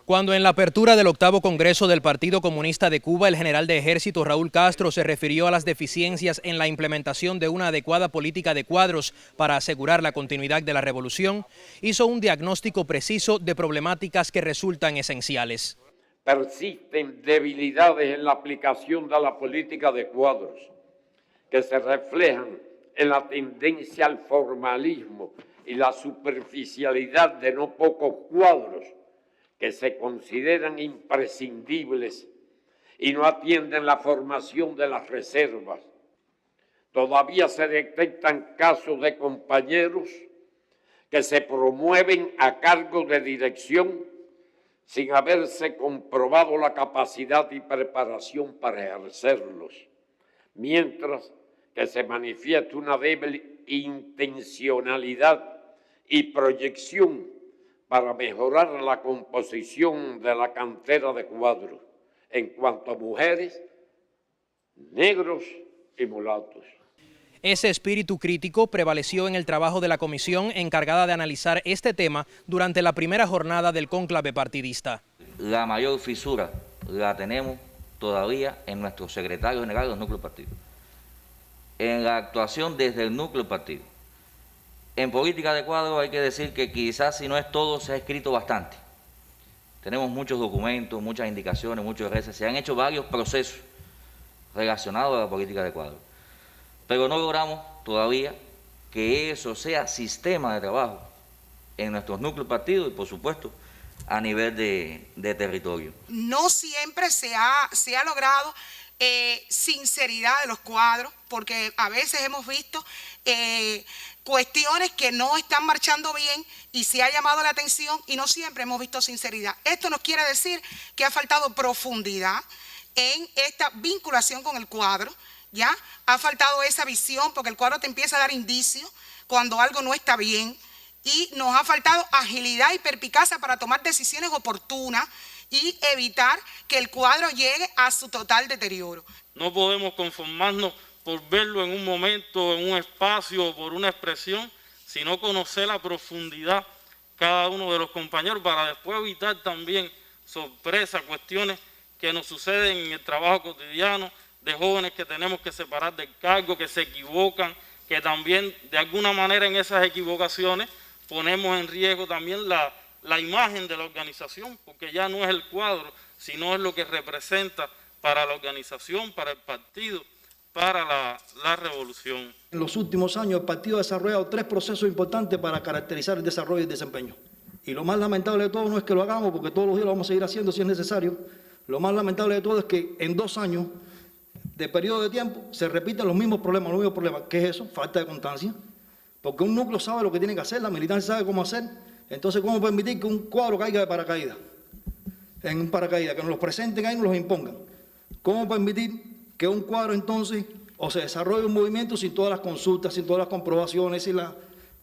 Cuando en la apertura del 8º Congreso del Partido Comunista de Cuba, el general de Ejército Raúl Castro se refirió a las deficiencias en la implementación de una adecuada política de cuadros para asegurar la continuidad de la revolución, hizo un diagnóstico preciso de problemáticas que resultan esenciales. Persisten debilidades en la aplicación de la política de cuadros, que se reflejan en la tendencia al formalismo y la superficialidad de no pocos cuadros que se consideran imprescindibles y no atienden la formación de las reservas. Todavía se detectan casos de compañeros que se promueven a cargo de dirección sin haberse comprobado la capacidad y preparación para ejercerlos, mientras que se manifiesta una débil intencionalidad y proyección para mejorar la composición de la cantera de cuadros en cuanto a mujeres, negros y mulatos. Ese espíritu crítico prevaleció en el trabajo de la comisión encargada de analizar este tema durante la primera jornada del cónclave partidista. La mayor fisura la tenemos todavía en nuestro secretario general de los núcleos partidos, en la actuación desde el núcleo partido. En política de cuadro hay que decir que quizás si no es todo, se ha escrito bastante. Tenemos muchos documentos, muchas indicaciones, muchos RS, se han hecho varios procesos relacionados a la política de cuadro. Pero no logramos todavía que eso sea sistema de trabajo en nuestros núcleos partidos y, por supuesto, a nivel de territorio. No siempre se ha logrado sinceridad de los cuadros, porque a veces hemos visto cuestiones que no están marchando bien y se ha llamado la atención y no siempre hemos visto sinceridad. Esto nos quiere decir que ha faltado profundidad en esta vinculación con el cuadro, ¿ya? Ha faltado esa visión porque el cuadro te empieza a dar indicios cuando algo no está bien y nos ha faltado agilidad y perspicacia para tomar decisiones oportunas y evitar que el cuadro llegue a su total deterioro. No podemos conformarnos por verlo en un momento, en un espacio, por una expresión, sino conocer la profundidad cada uno de los compañeros para después evitar también sorpresas, cuestiones que nos suceden en el trabajo cotidiano, de jóvenes que tenemos que separar del cargo, que se equivocan, que también de alguna manera en esas equivocaciones ponemos en riesgo también la imagen de la organización, porque ya no es el cuadro, sino es lo que representa para la organización, para el partido, para la revolución. En los últimos años el partido ha desarrollado 3 procesos importantes para caracterizar el desarrollo y el desempeño. Y lo más lamentable de todo no es que lo hagamos, porque todos los días lo vamos a seguir haciendo si es necesario. Lo más lamentable de todo es que en 2 años de periodo de tiempo se repiten los mismos problemas. ¿Qué es eso? Falta de constancia. Porque un núcleo sabe lo que tiene que hacer, la militancia sabe cómo hacer. Entonces, ¿cómo permitir que un cuadro caiga de paracaídas? En un paracaídas, que nos los presenten ahí y nos los impongan. ¿Cómo permitir que un cuadro entonces o se desarrolle un movimiento sin todas las consultas, sin todas las comprobaciones, sin la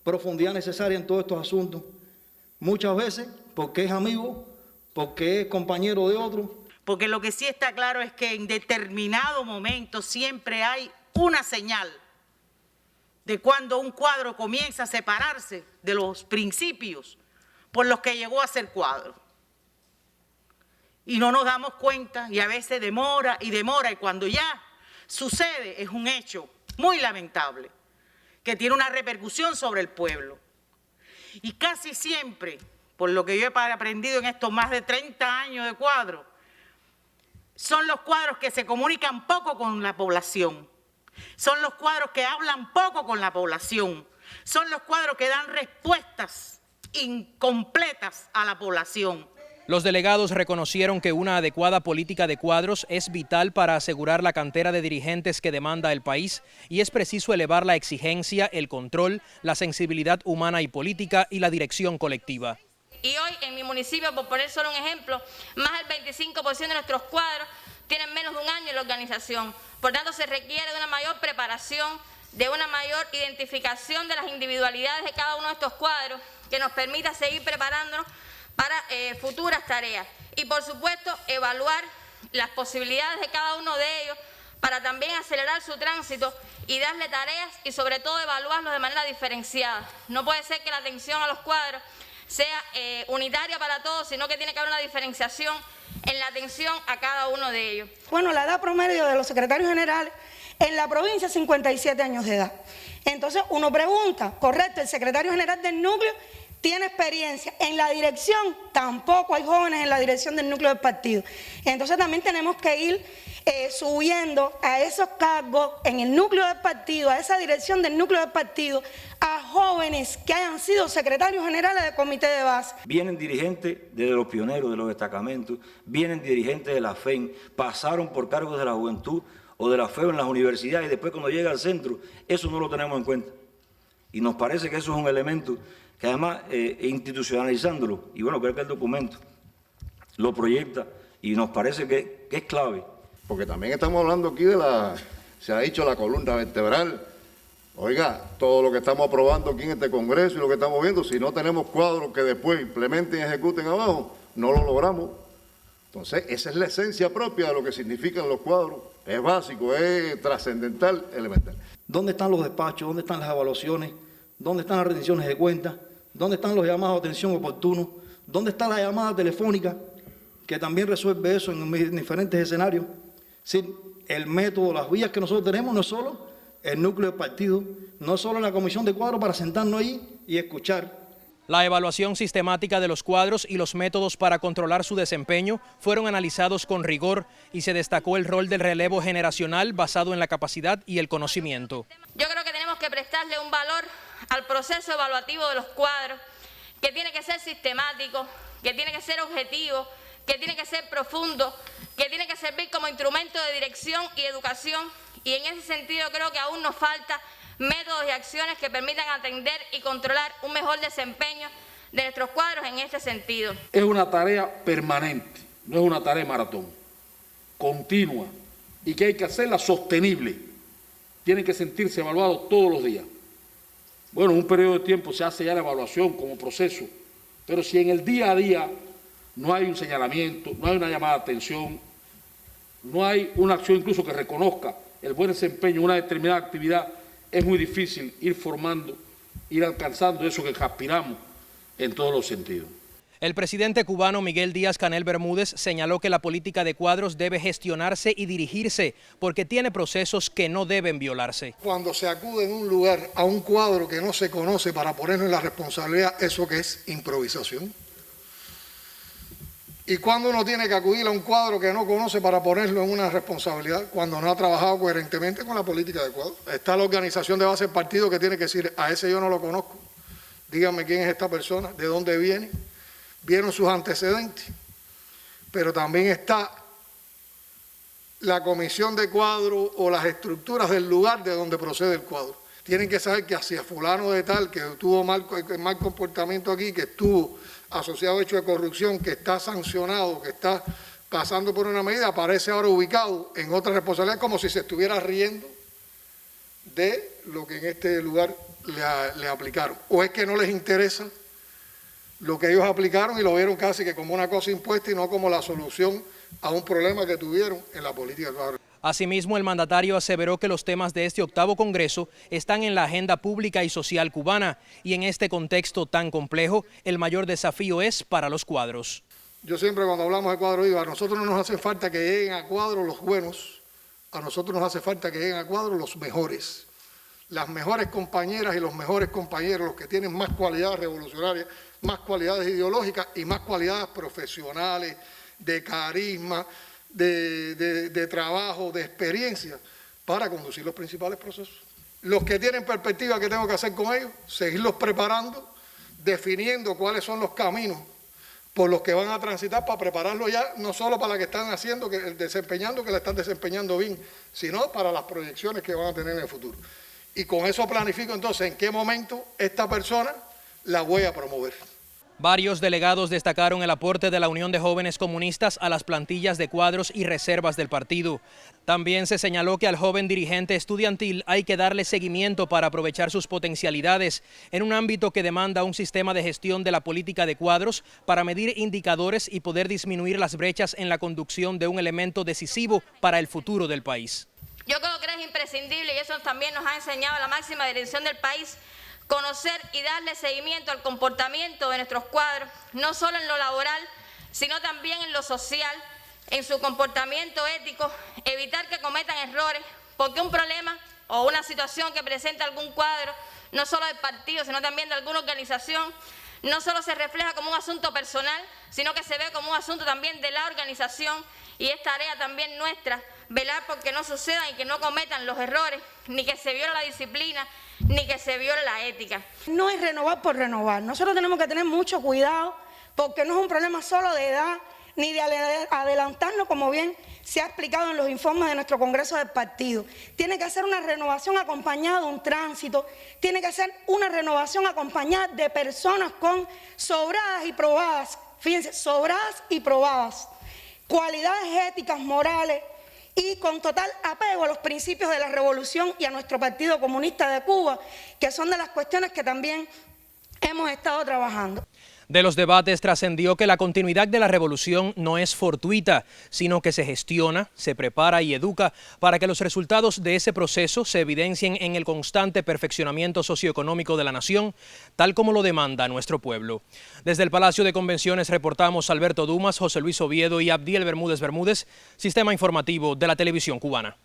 profundidad necesaria en todos estos asuntos? Muchas veces porque es amigo, porque es compañero de otro. Porque lo que sí está claro es que en determinado momento siempre hay una señal de cuando un cuadro comienza a separarse de los principios por los que llegó a ser cuadro. Y no nos damos cuenta y a veces demora y cuando ya sucede es un hecho muy lamentable que tiene una repercusión sobre el pueblo. Y casi siempre, por lo que yo he aprendido en estos más de 30 años de cuadro, son los cuadros que se comunican poco con la población, son los cuadros que hablan poco con la población, son los cuadros que dan respuestas incompletas a la población. Los delegados reconocieron que una adecuada política de cuadros es vital para asegurar la cantera de dirigentes que demanda el país y es preciso elevar la exigencia, el control, la sensibilidad humana y política y la dirección colectiva. Y hoy en mi municipio, por poner solo un ejemplo, más del 25% de nuestros cuadros tienen menos de un año en la organización. Por tanto, se requiere de una mayor preparación, de una mayor identificación de las individualidades de cada uno de estos cuadros que nos permita seguir preparándonos para futuras tareas. Y, por supuesto, evaluar las posibilidades de cada uno de ellos para también acelerar su tránsito y darle tareas y, sobre todo, evaluarlos de manera diferenciada. No puede ser que la atención a los cuadros sea unitaria para todos, sino que tiene que haber una diferenciación en la atención a cada uno de ellos. Bueno, la edad promedio de los secretarios generales en la provincia es 57 años de edad. Entonces uno pregunta, correcto, el secretario general del núcleo tiene experiencia. En la dirección tampoco hay jóvenes en la dirección del núcleo del partido. Entonces también tenemos que ir subiendo a esos cargos en el núcleo del partido, a esa dirección del núcleo del partido, a jóvenes que hayan sido secretarios generales de comité de base. Vienen dirigentes de los pioneros, de los destacamentos, vienen dirigentes de la FEN, pasaron por cargos de la juventud o de la FEO en las universidades y después cuando llega al centro, eso no lo tenemos en cuenta. Y nos parece que eso es un elemento que además institucionalizándolo, y bueno, creo que el documento lo proyecta y nos parece que es clave. Porque también estamos hablando aquí se ha dicho la columna vertebral. Oiga, todo lo que estamos aprobando aquí en este Congreso y lo que estamos viendo, si no tenemos cuadros que después implementen y ejecuten abajo, no lo logramos. Entonces, esa es la esencia propia de lo que significan los cuadros. Es básico, es trascendental, elemental. ¿Dónde están los despachos? ¿Dónde están las evaluaciones? ¿Dónde están las rendiciones de cuentas? ¿Dónde están los llamados de atención oportunos? ¿Dónde está la llamada telefónica que también resuelve eso en diferentes escenarios? Sí, el método, las vías que nosotros tenemos no es solo el núcleo del partido, no es solo la comisión de cuadros para sentarnos ahí y escuchar. La evaluación sistemática de los cuadros y los métodos para controlar su desempeño fueron analizados con rigor y se destacó el rol del relevo generacional basado en la capacidad y el conocimiento. Yo creo que tenemos que prestarle un valor al proceso evaluativo de los cuadros, que tiene que ser sistemático, que tiene que ser objetivo, que tiene que ser profundo, que tiene que servir como instrumento de dirección y educación, y en ese sentido creo que aún nos falta métodos y acciones que permitan atender y controlar un mejor desempeño de nuestros cuadros en este sentido. Es una tarea permanente, no es una tarea maratón, continua, y que hay que hacerla sostenible. Tienen que sentirse evaluados todos los días. Bueno, en un periodo de tiempo se hace ya la evaluación como proceso, pero si en el día a día no hay un señalamiento, no hay una llamada de atención, no hay una acción incluso que reconozca el buen desempeño en una determinada actividad, es muy difícil ir formando, ir alcanzando eso que aspiramos en todos los sentidos. El presidente cubano Miguel Díaz-Canel Bermúdez señaló que la política de cuadros debe gestionarse y dirigirse porque tiene procesos que no deben violarse. Cuando se acude en un lugar a un cuadro que no se conoce para ponerle la responsabilidad, ¿eso qué es? Improvisación. Y cuando uno tiene que acudir a un cuadro que no conoce para ponerlo en una responsabilidad, cuando no ha trabajado coherentemente con la política de cuadro. Está la organización de base del partido que tiene que decir, a ese yo no lo conozco, díganme quién es esta persona, de dónde viene, vieron sus antecedentes. Pero también está la comisión de cuadro o las estructuras del lugar de donde procede el cuadro. Tienen que saber que hacia fulano de tal, que tuvo mal comportamiento aquí, que estuvo asociado a hecho de corrupción, que está sancionado, que está pasando por una medida, aparece ahora ubicado en otra responsabilidad como si se estuviera riendo de lo que en este lugar le aplicaron. O es que no les interesa lo que ellos aplicaron y lo vieron casi que como una cosa impuesta y no como la solución a un problema que tuvieron en la política del cuadro. Asimismo, el mandatario aseveró que los temas de este octavo Congreso están en la agenda pública y social cubana y en este contexto tan complejo, el mayor desafío es para los cuadros. Yo siempre cuando hablamos de cuadro digo, a nosotros no nos hace falta que lleguen a cuadro los buenos, a nosotros nos hace falta que lleguen a cuadro los mejores. Las mejores compañeras y los mejores compañeros, los que tienen más cualidades revolucionarias, más cualidades ideológicas y más cualidades profesionales, de carisma, de trabajo, de experiencia, para conducir los principales procesos. Los que tienen perspectiva, ¿qué tengo que hacer con ellos? Seguirlos preparando, definiendo cuáles son los caminos por los que van a transitar para prepararlos ya, no solo para la que están haciendo, desempeñando, que la están desempeñando bien, sino para las proyecciones que van a tener en el futuro. Y con eso planifico entonces en qué momento esta persona la voy a promover. Varios delegados destacaron el aporte de la Unión de Jóvenes Comunistas a las plantillas de cuadros y reservas del partido. También se señaló que al joven dirigente estudiantil hay que darle seguimiento para aprovechar sus potencialidades en un ámbito que demanda un sistema de gestión de la política de cuadros para medir indicadores y poder disminuir las brechas en la conducción de un elemento decisivo para el futuro del país. Yo creo que es imprescindible, y eso también nos ha enseñado la máxima dirección del país, conocer y darle seguimiento al comportamiento de nuestros cuadros, no solo en lo laboral, sino también en lo social, en su comportamiento ético, evitar que cometan errores, porque un problema o una situación que presenta algún cuadro, no solo del partido, sino también de alguna organización, no solo se refleja como un asunto personal, sino que se ve como un asunto también de la organización, y es tarea también nuestra velar porque no sucedan y que no cometan los errores, ni que se viole la disciplina, ni que se viole la ética. No es renovar por renovar. Nosotros tenemos que tener mucho cuidado porque no es un problema solo de edad ni de adelantarnos, como bien se ha explicado en los informes de nuestro Congreso del Partido. Tiene que ser una renovación acompañada de un tránsito, tiene que ser una renovación acompañada de personas con sobradas y probadas, fíjense, sobradas y probadas, cualidades éticas, morales, y con total apego a los principios de la revolución y a nuestro Partido Comunista de Cuba, que son de las cuestiones que también hemos estado trabajando. De los debates trascendió que la continuidad de la revolución no es fortuita, sino que se gestiona, se prepara y educa para que los resultados de ese proceso se evidencien en el constante perfeccionamiento socioeconómico de la nación, tal como lo demanda nuestro pueblo. Desde el Palacio de Convenciones reportamos Alberto Dumas, José Luis Oviedo y Abdiel Bermúdez Bermúdez, Sistema Informativo de la Televisión Cubana.